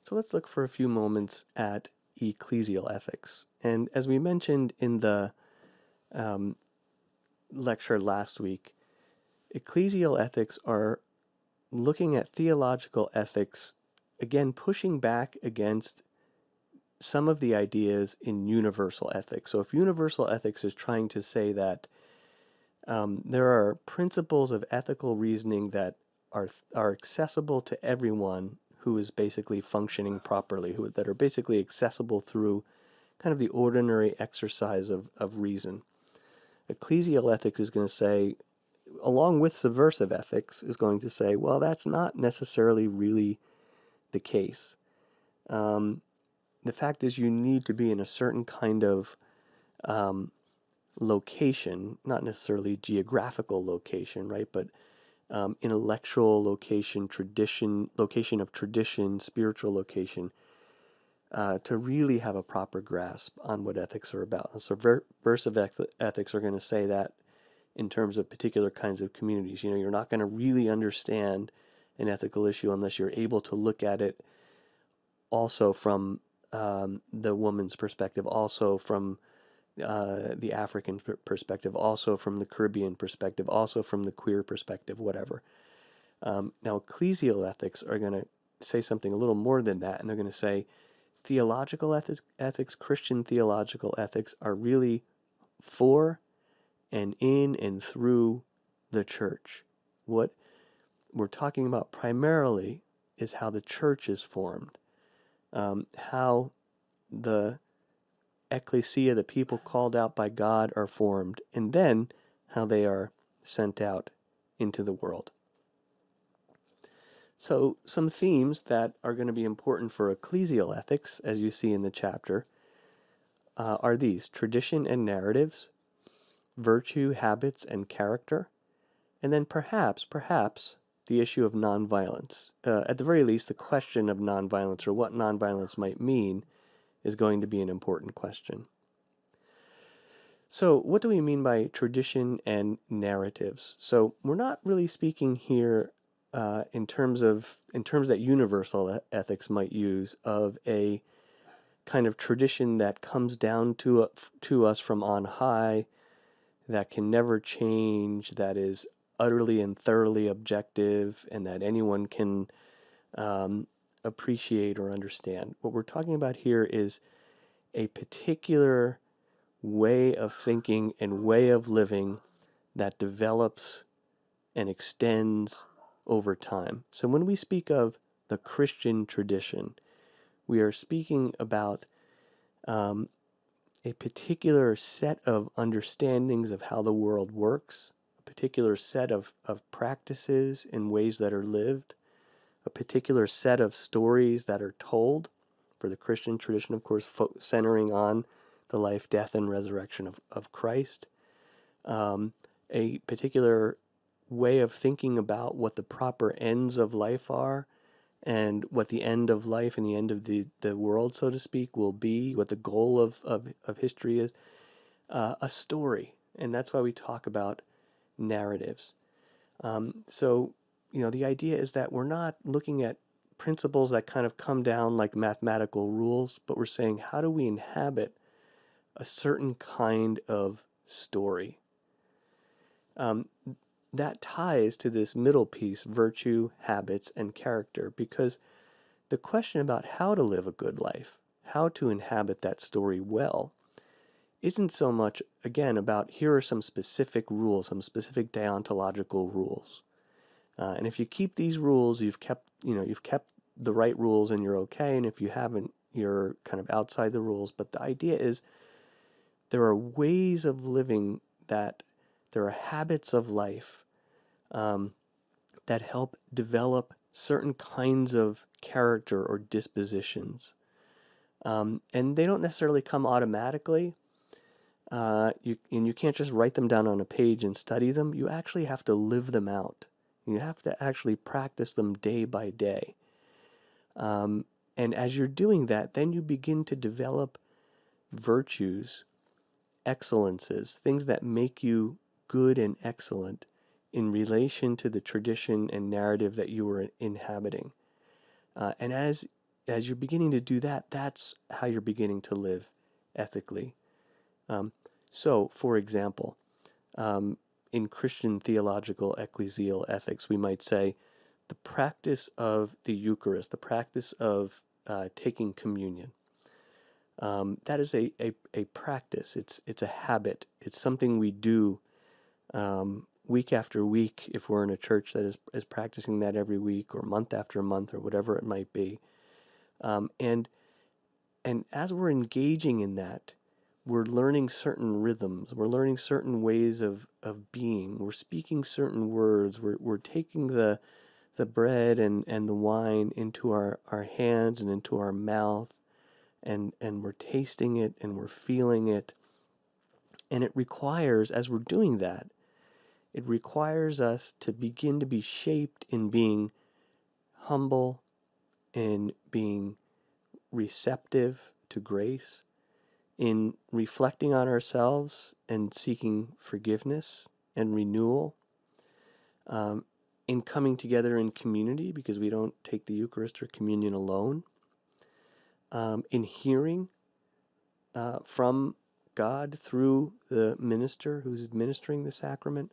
So let's look for a few moments at ecclesial ethics. And as we mentioned in the um, lecture last week, ecclesial ethics are looking at theological ethics, again, pushing back against some of the ideas in universal ethics. So if universal ethics is trying to say that there are principles of ethical reasoning that are accessible to everyone who is basically functioning properly, that are basically accessible through kind of the ordinary exercise of reason. Ecclesial ethics is going to say, along with subversive ethics, is going to say, well, that's not necessarily really the case. The fact is, you need to be in a certain kind of location, not necessarily geographical location, right? But intellectual location, location of tradition, spiritual location, to really have a proper grasp on what ethics are about. So subversive ethics are going to say that in terms of particular kinds of communities. You know, you're not going to really understand an ethical issue unless you're able to look at it also from the woman's perspective, also from the African perspective, also from the Caribbean perspective, also from the queer perspective, whatever. Now, ecclesial ethics are going to say something a little more than that, and they're going to say theological ethics, Christian theological ethics, are really for and in and through the church. What we're talking about primarily is how the church is formed, how the ecclesia, the people called out by God, are formed, and then how they are sent out into the world. So some themes that are going to be important for ecclesial ethics, as you see in the chapter, are these: tradition and narratives, virtue, habits, and character, and then perhaps the issue of nonviolence. At the very least, the question of nonviolence, or what nonviolence might mean, is going to be an important question. So what do we mean by tradition and narratives? So we're not really speaking here in terms that universal ethics might use of a kind of tradition that comes down to us from on high, that can never change, that is utterly and thoroughly objective, and that anyone can appreciate or understand. What we're talking about here is a particular way of thinking and way of living that develops and extends over time. So when we speak of the Christian tradition, we are speaking about a particular set of understandings of how the world works, a particular set of practices in ways that are lived, a particular set of stories that are told. For the Christian tradition, of course, centering on the life, death, and resurrection of Christ. A particular way of thinking about what the proper ends of life are, and what the end of life and the end of the world, so to speak, will be, what the goal of history is. A story. And that's why we talk about narratives. So, you know, the idea is that we're not looking at principles that kind of come down like mathematical rules, but we're saying, how do we inhabit a certain kind of story? That ties to this middle piece: virtue, habits, and character, because the question about how to live a good life, how to inhabit that story well, isn't so much, again, about here are some specific rules, some specific deontological rules. And if you keep these rules, you've kept the right rules and you're okay. And if you haven't, you're kind of outside the rules. But the idea is there are ways of living, that there are habits of life that help develop certain kinds of character or dispositions. And they don't necessarily come automatically. You can't just write them down on a page and study them. You actually have to live them out. You have to actually practice them day by day. And as you're doing that, then you begin to develop virtues, excellences, things that make you good and excellent in relation to the tradition and narrative that you were inhabiting. And as as you're beginning to do that, that's how you're beginning to live ethically. Um, so, for example, in Christian theological ecclesial ethics, we might say the practice of the Eucharist, the practice of taking communion. That is a practice. It's a habit. It's something we do week after week if we're in a church that is practicing that every week, or month after month, or whatever it might be. And as we're engaging in that, we're learning certain rhythms. We're learning certain ways of being. We're speaking certain words. We're taking the bread and the wine into our hands and into our mouth, and we're tasting it and we're feeling it. And it requires, as we're doing that, it requires us to begin to be shaped in being humble, in being receptive to grace, in reflecting on ourselves and seeking forgiveness and renewal, in coming together in community, because we don't take the Eucharist or communion alone, in hearing from God through the minister who's administering the sacrament.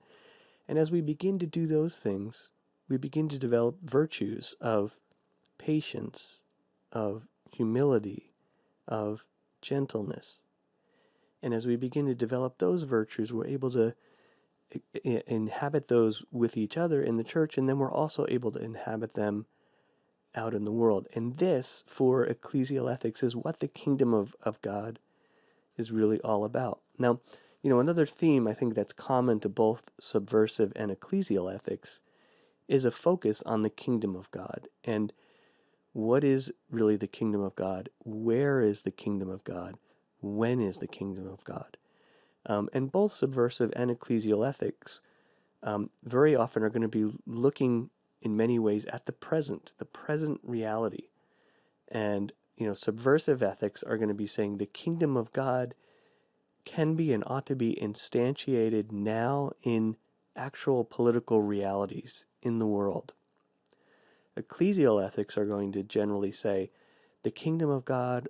And as we begin to do those things, we begin to develop virtues of patience, of humility, of gentleness. And as we begin to develop those virtues, we're able to inhabit those with each other in the church, and then we're also able to inhabit them out in the world. And this, for ecclesial ethics, is what the kingdom of God is really all about. Now, another theme I think that's common to both subversive and ecclesial ethics is a focus on the kingdom of God. And what is really the kingdom of God? Where is the kingdom of God? When is the kingdom of God? And both subversive and ecclesial ethics very often are going to be looking in many ways at the present reality. And, subversive ethics are going to be saying the kingdom of God can be and ought to be instantiated now in actual political realities in the world. Ecclesial ethics are going to generally say the kingdom of God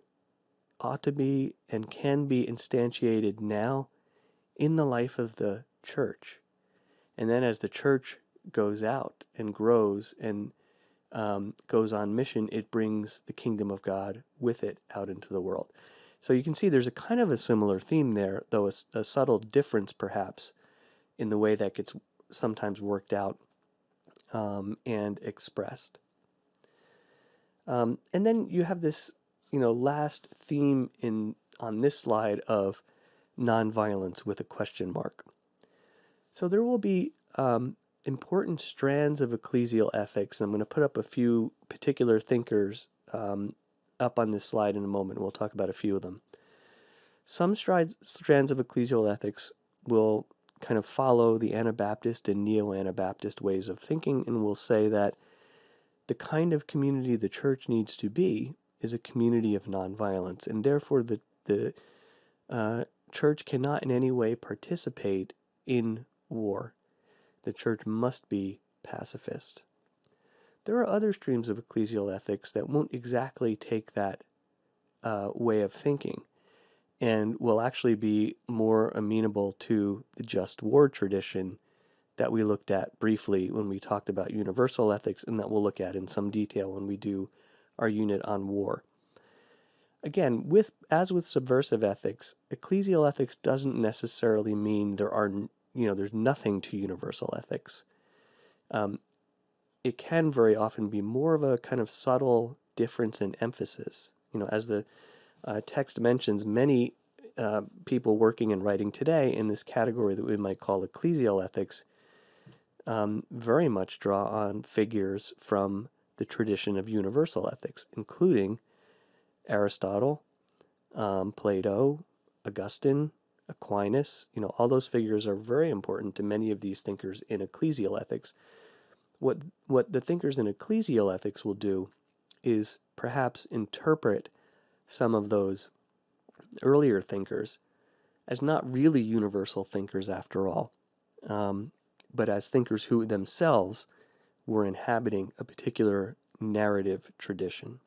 ought to be and can be instantiated now in the life of the church. And then as the church goes out and grows and goes on mission, it brings the kingdom of God with it out into the world. So you can see there's a kind of a similar theme there, though a subtle difference perhaps in the way that gets sometimes worked out and expressed. And then you have this, last theme on this slide of nonviolence with a question mark. So there will be important strands of ecclesial ethics. I'm going to put up a few particular thinkers up on this slide in a moment. We'll talk about a few of them. Some strands of ecclesial ethics will kind of follow the Anabaptist and neo-Anabaptist ways of thinking, and will say that the kind of community the church needs to be is a community of nonviolence, and therefore the church cannot in any way participate in war. The church must be pacifist. There are other streams of ecclesial ethics that won't exactly take that way of thinking, and will actually be more amenable to the just war tradition that we looked at briefly when we talked about universal ethics, and that we'll look at in some detail when we do our unit on war. Again, as with subversive ethics, ecclesial ethics doesn't necessarily mean there's nothing to universal ethics. It can very often be more of a kind of subtle difference in emphasis. As the text mentions, many people working and writing today in this category that we might call ecclesial ethics very much draw on figures from the tradition of universal ethics, including Aristotle, Plato, Augustine, Aquinas. All those figures are very important to many of these thinkers in ecclesial ethics. What the thinkers in ecclesial ethics will do is perhaps interpret some of those earlier thinkers as not really universal thinkers after all, but as thinkers who themselves were inhabiting a particular narrative tradition.